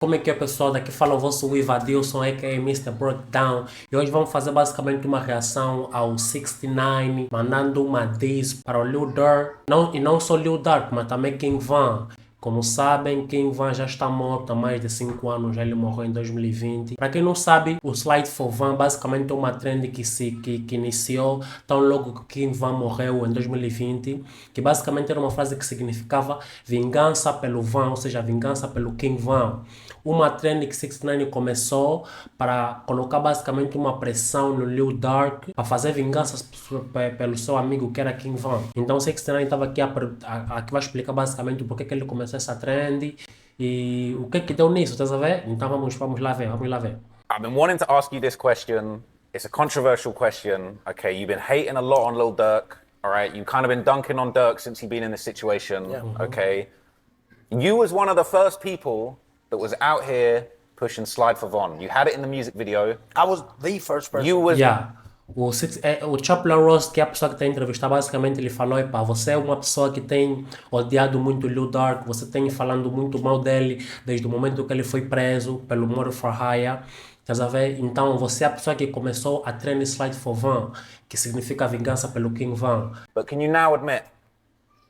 Como é que é, pessoal? Daqui fala o vosso Ivadilson, a.k.a. Mr. Breakdown. E hoje vamos fazer basicamente uma reação ao 69, mandando uma diss para o Lil Durk. Não, e não só Lil Durk, mas também King Von. Como sabem, King Von já está morto há mais de 5 anos, ele morreu em 2020. Para quem não sabe, o Slide for Van basicamente é uma trend que iniciou tão logo que King Von morreu em 2020, que basicamente era uma frase que significava vingança pelo Van, ou seja, vingança pelo King Von. Uma trend que 69 começou para colocar basicamente uma pressão no Lil Durk para fazer vinganças pelo seu amigo que era King Von. Então 69 estava aqui aqui vai explicar basicamente o porquê que ele começou essa trend e o que deu nisso, tá a ver? Então vamos lá ver, vamos lá ver. I've been wanting to ask you this question. It's a controversial question. Okay, you've been hating a lot on Lil Durk. All right, you've kind of been dunking on Durk since he's been in this situation. Yeah. Okay, you was one of the first people that was out here pushing Slide for Von. You had it in the music video. I was the first person. You was Yeah. O Chapler Ross, que é a pessoa que está a entrevistar, basicamente ele falou: epá, você é uma pessoa que tem odiado muito o Lil Durk, você tem falando muito mal dele desde o momento que ele foi preso pelo Murder for Hire. Estás a ver? Então você é a pessoa que começou a trend Slide for Van, que significa vingança pelo King Von. But can you now admit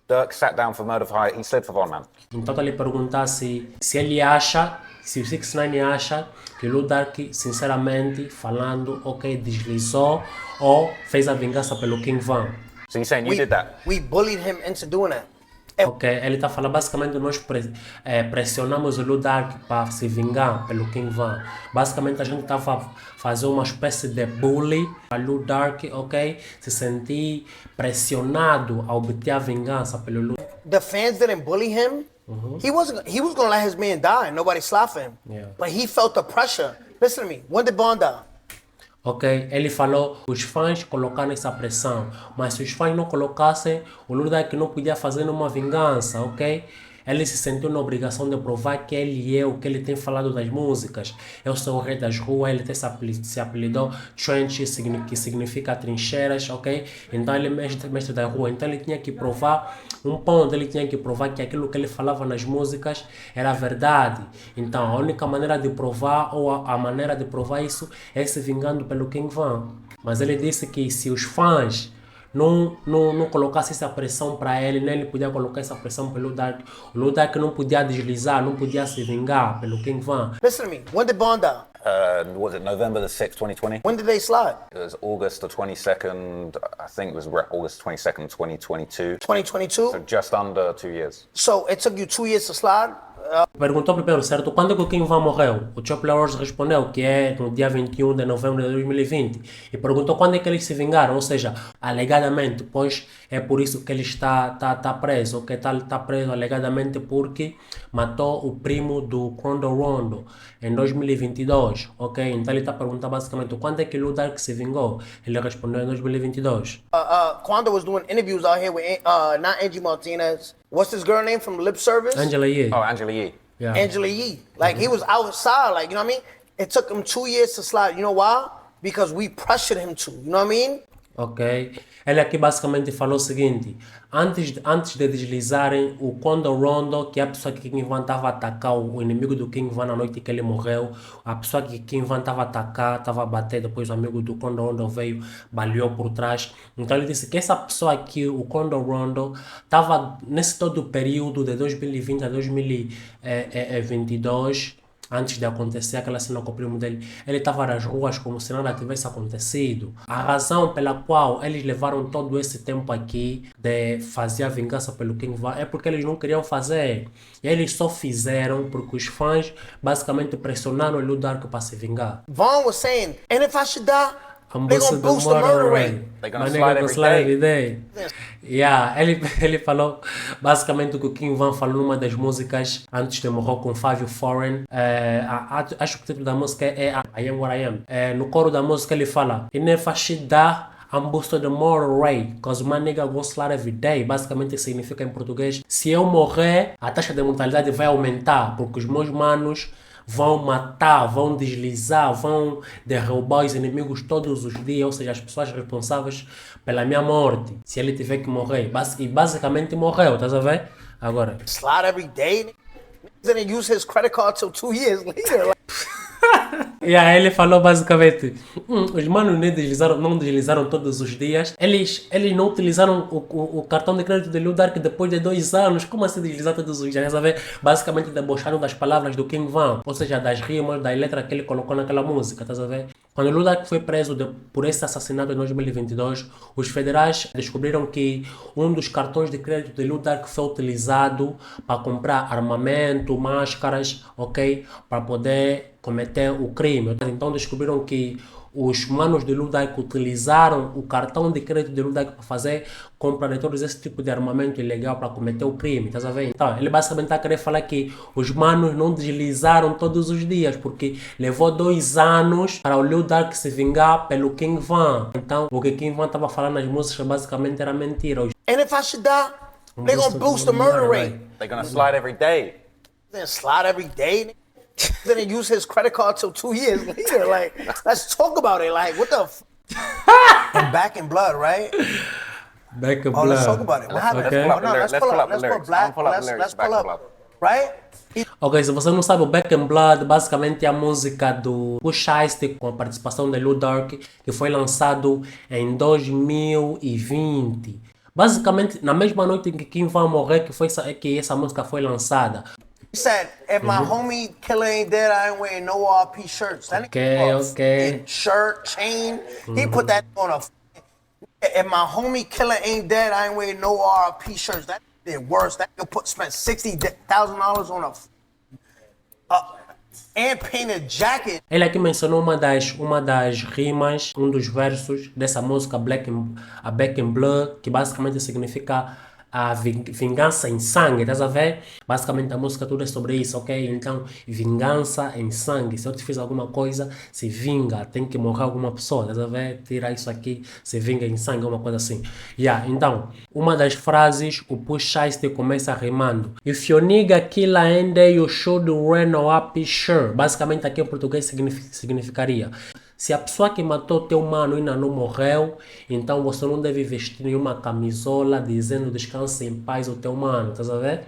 Durk sat down for murder for hire? He slid for Von, man. Então ele perguntar se ele acha, se o 69 acha que o Lil Durk, sinceramente falando, ok, deslizou ou fez a vingança pelo King Von. So you're saying you did that? We bullied him into doing that. Ok, ele está falando basicamente nós pressionamos o Lil Durk para se vingar pelo King Von. Basicamente a gente estava a fazer uma espécie de bully para Lil Durk, ok? Se sentir pressionado a obter a vingança pelo Lil. The fans didn't bully him. He was gonna let his man die and nobody slapped him. Yeah. But he felt the pressure. Listen to me. When did Bond die? Ok, ele falou que os fãs colocaram essa pressão, mas se os fãs não colocassem, o Lil Durk não podia fazer nenhuma vingança, ok? Ele se sentiu na obrigação de provar que ele é o que ele tem falado das músicas. Eu sou o rei das ruas, ele tem se apelidou Trench, que significa trincheiras, ok? Então ele é mestre da rua, então ele tinha que provar um ponto, ele tinha que provar que aquilo que ele falava nas músicas era verdade. Então a única maneira de provar, ou a maneira de provar isso, é se vingando pelo King Von. Mas ele disse que se os fãs não colocasse essa pressão para ele, nem ele podia colocar essa pressão pelo Durk. O Lil Durk não podia deslizar, não podia se vingar pelo King Von. Listen to me. When did Bond die? Was it November the 6th, 2020? When did they slide? It was August the 22nd. I think it was August 22nd, 2022. 2022. So just under 2 years. So it took you 2 years to slide? Perguntou primeiro, certo, quando é que o King Von morreu? O Chopper Wars respondeu que é no dia 21 de novembro de 2020. E perguntou quando é que eles se vingaram, ou seja, alegadamente, pois é por isso que ele está preso, ok? Está preso alegadamente porque matou o primo do Quando Rondo em 2022, ok? Então ele está perguntando basicamente quando é que o Lil Durk se vingou. Ele respondeu em 2022. Quando was doing interviews out here with not Angie Martinez. What's this girl name from Lip Service? Angela Yee. Oh, Angela Yee. Yeah. Angela Yee. Like he was outside, like, you know what I mean? It took him 2 years to slide. You know why? Because we pressured him to. You know what I mean? Ok. Ele aqui basicamente falou o seguinte: antes de deslizarem, o Kondo Rondo, que é a pessoa que King Von estava a atacar, o inimigo do King Von na noite que ele morreu, a pessoa que King Von estava a atacar, estava a bater, depois o amigo do Kondo Rondo veio, baleou por trás. Então ele disse que essa pessoa aqui, o Kondo Rondo, estava nesse todo o período de 2020 a 2022. Antes de acontecer aquela cena com o primo dele, ele estava nas ruas como se nada tivesse acontecido. A razão pela qual eles levaram todo esse tempo aqui de fazer a vingança pelo King Von é porque eles não queriam fazer. E eles só fizeram porque os fãs basicamente pressionaram o Lil Durk para se vingar. Vaughn was saying, and if I should die, I'm they're gonna boost the murder rate. They're gonna My slide nigga every slide day. every day. Yeah, ele falou basicamente o que o King Von falou numa das músicas antes de morrer com Fabio Foreign. Acho que o título da música é I Am What I Am. No coro da música ele fala: And if I should die, I'm boosting the murder rate, cause my nigga go slide every day. Basicamente significa em português: se eu morrer, a taxa de mortalidade vai aumentar, porque os meus manos vão matar, vão deslizar, vão derrubar os inimigos todos os dias, ou seja, as pessoas responsáveis pela minha morte, se ele tiver que morrer. E basicamente morreu, estás a ver? Agora. Slide every day. didn't use his credit card till 2 years later. Like, E aí ele falou basicamente, os manos não deslizaram todos os dias. Eles não utilizaram o cartão de crédito de Lil Durk depois de 2 anos. Como assim deslizar todos os dias? Sabe? Basicamente debocharam das palavras do King Van, ou seja, das rimas, da letra que ele colocou naquela música, tá sabendo? Quando Lil Durk foi preso por esse assassinato em 2022, os federais descobriram que um dos cartões de crédito de Lil Durk foi utilizado para comprar armamento, máscaras, ok? Para poder cometer o crime. Então descobriram que os manos de Lil Durk utilizaram o cartão de crédito de Lil Durk para fazer compra de todos esse tipo de armamento ilegal para cometer o crime, tá sabendo? Então, ele basicamente está querendo falar que os manos não deslizaram todos os dias, porque levou 2 anos para o Lil Durk se vingar pelo King Van. Então, o que King Van estava falando nas músicas basicamente era mentira. and if I should die, they're gonna boost the murder rate. They're gonna slide every day. Then slide every day. Didn't use his credit card till 2 years later. Like, let's talk about it. Like, what the and Back in Blood, right? Back in Oh, let's talk Blood. about it. What happened? Okay. Let's pull up. Let's put Black. Let's pull up. Right? Ok, se você não sabe, o Back in Blood basicamente é a música do Pusha T com a participação de Lil Durk, que foi lançado em 2020. Basicamente, na mesma noite em que Kim Van morrer, que essa música foi lançada. He said, if my homie killer ain't dead, I ain't wearing no RP shirts. That Okay, nigga okay. shirt, chain. He put that on a. If my homie killer ain't dead, I ain't wearing no RP shirts. That did worse. That nigga spent $60,000 on and painted jacket. Ele aqui mencionou uma das rimas, um dos versos dessa música Back in Blood, que basicamente significa a vingança em sangue, estás a ver? Basicamente a música toda é sobre isso, ok? Então, vingança em sangue. Se eu te fiz alguma coisa, se vinga, tem que morrer alguma pessoa, estás a ver? Tira isso aqui, se vinga em sangue, uma coisa assim. Então, uma das frases, o Pusha T começa rimando. If your nigga kill and you should wear no up shirt. Basicamente aqui em português significaria: se a pessoa que matou teu mano ainda não morreu, então você não deve vestir nenhuma camisola dizendo descanse em paz o teu mano, tá sabendo?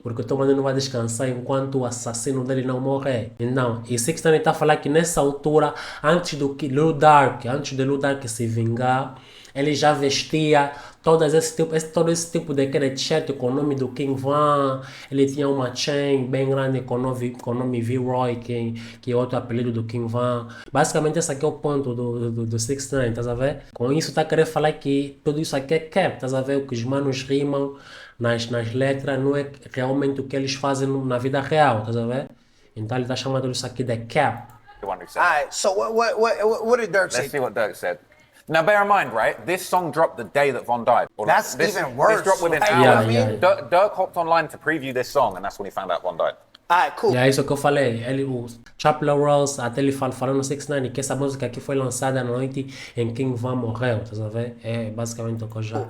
Porque o teu mano não vai descansar enquanto o assassino dele não morrer. Então, e 69 está a falar que nessa altura, antes de Lil Durk se vingar, ele já vestia todo esse tipo de t-shirt com o nome do King Van. Ele tinha uma chain bem grande com o nome V-Roy, que é outro apelido do King Van. Basicamente esse aqui é o ponto do 69, tá a ver? Com isso tá querendo falar que tudo isso aqui é cap, tá a ver? O que os manos rimam nas letras não é realmente o que eles fazem na vida real, tá a ver? Então ele tá chamando isso aqui de cap. The one who said. All right. So what did Dirk say? Let's see what Dirk said. Now, bear in mind, right? This song dropped the day that Von died. That's even worse. This dropped within Like, hours. you know what I mean? Dirk hopped online to preview this song, and that's when he found out Von died. All right, cool. E é isso que eu falei. O Chappell Ross, até ele falando no 69 que essa música aqui foi lançada na noite em que King Van morreu, tá sabendo? É basicamente o que eu já.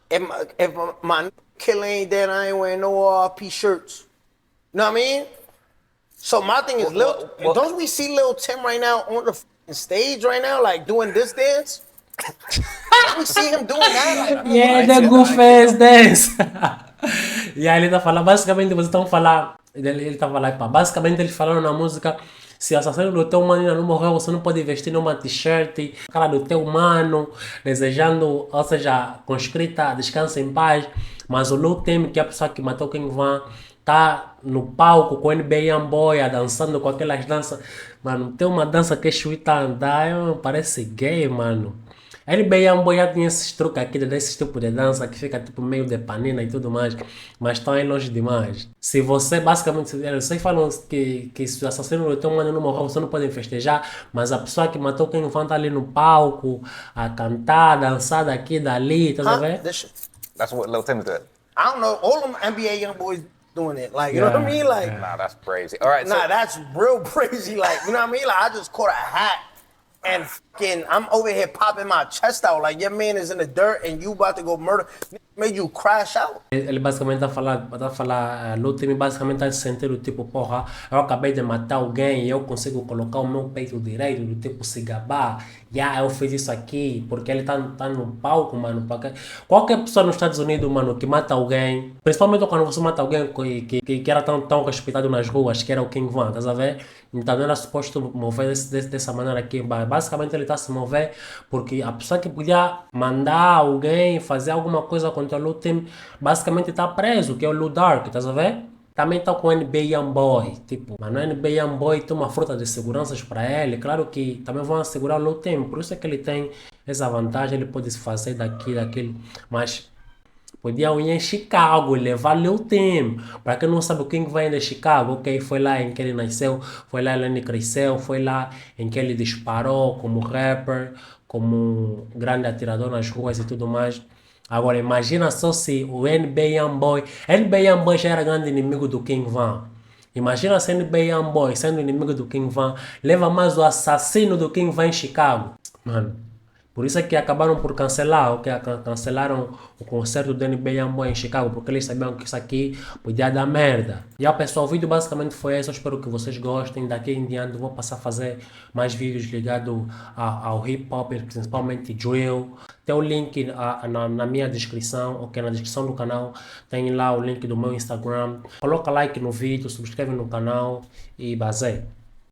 If my killer ain't dead, I ain't wearing no RP shirts. You know what I mean? So my thing is, don't we see Lil Tim right now on the stage right now, like doing this dance? Don't we see him doing that? Like, Yeah, the Goofus dance. E aí ele tá falando, basicamente vocês estão falando, ele tá falando, pá, basicamente eles falaram na música: se o assassino do teu mano ainda não morreu, você não pode vestir numa t-shirt, cara do teu mano, desejando, ou seja, com escrita descansa em paz. Mas o Lil Tim, que é a pessoa que matou King Van, tá no palco com o NBA Youngboy, dançando com aquelas danças. Mano, tem uma dança que é chuita andar, parece gay, mano. A NBA Youngboy já tinha esses truques aqui, desse tipo de dança que fica tipo meio de panina e tudo mais, mas estão aí longe demais. Se você, basicamente, vocês falam que se o assassino do teu mano não morreu, você não pode festejar, mas a pessoa que matou quem Van tá ali no palco, a cantar, dançar daqui, dali, tá vendo? That's what Lil Tim's doing. I don't know. All them NBA young boys doing it. Like, you know what I mean? Like, Nah, that's crazy. All right, nah, that's real crazy. Like, you know what I mean? Like, I just caught a hat and fucking, I'm over here popping my chest out. Like, your man is in the dirt and you about to go murder. made you crash out? Ele basicamente tá a falar, Lil Tim basicamente tá se sentindo tipo, porra, eu acabei de matar alguém e eu consigo colocar o meu peito direito, do tipo se gabar, eu fiz isso aqui, porque ele tá no palco, mano, porque qualquer pessoa nos Estados Unidos, mano, que mata alguém, principalmente quando você mata alguém que era tão respeitado nas ruas, que era o King Von, tá a ver? Então não era suposto mover dessa maneira aqui, basicamente ele tá se mover porque a pessoa que podia mandar alguém fazer alguma coisa contra o Lil Tim, basicamente tá preso, que é o Lil Dark, tá a ver? Também tá com o NBA Youngboy, tipo, mas no NBA Youngboy tem uma fruta de seguranças para ele, claro que também vão assegurar o Lil Tim, por isso é que ele tem essa vantagem, ele pode se fazer daqui, daquilo, mas podiam ir em Chicago, levar Lil Tim. Para quem não sabe o King vem de Chicago, ok? Foi lá em que ele nasceu, foi lá em que ele cresceu, foi lá em que ele disparou como rapper, como grande atirador nas ruas e tudo mais. Agora imagina só se o NBA Youngboy, NBA Youngboy já era grande inimigo do King Van. Imagina se o NBA Youngboy sendo inimigo do King Van, leva mais o assassino do King Van em Chicago. Mano, por isso é que acabaram por cancelar, ok? Cancelaram o concerto do NBA Youngboy em Chicago, porque eles sabiam que isso aqui podia dar merda. E a pessoal, o vídeo basicamente foi esse. Eu espero que vocês gostem. Daqui em diante eu vou passar a fazer mais vídeos ligados ao hip hop, principalmente drill. Tem o link na minha descrição, ok? Na descrição do canal tem lá o link do meu Instagram. Coloca like no vídeo, subscreve no canal e basei.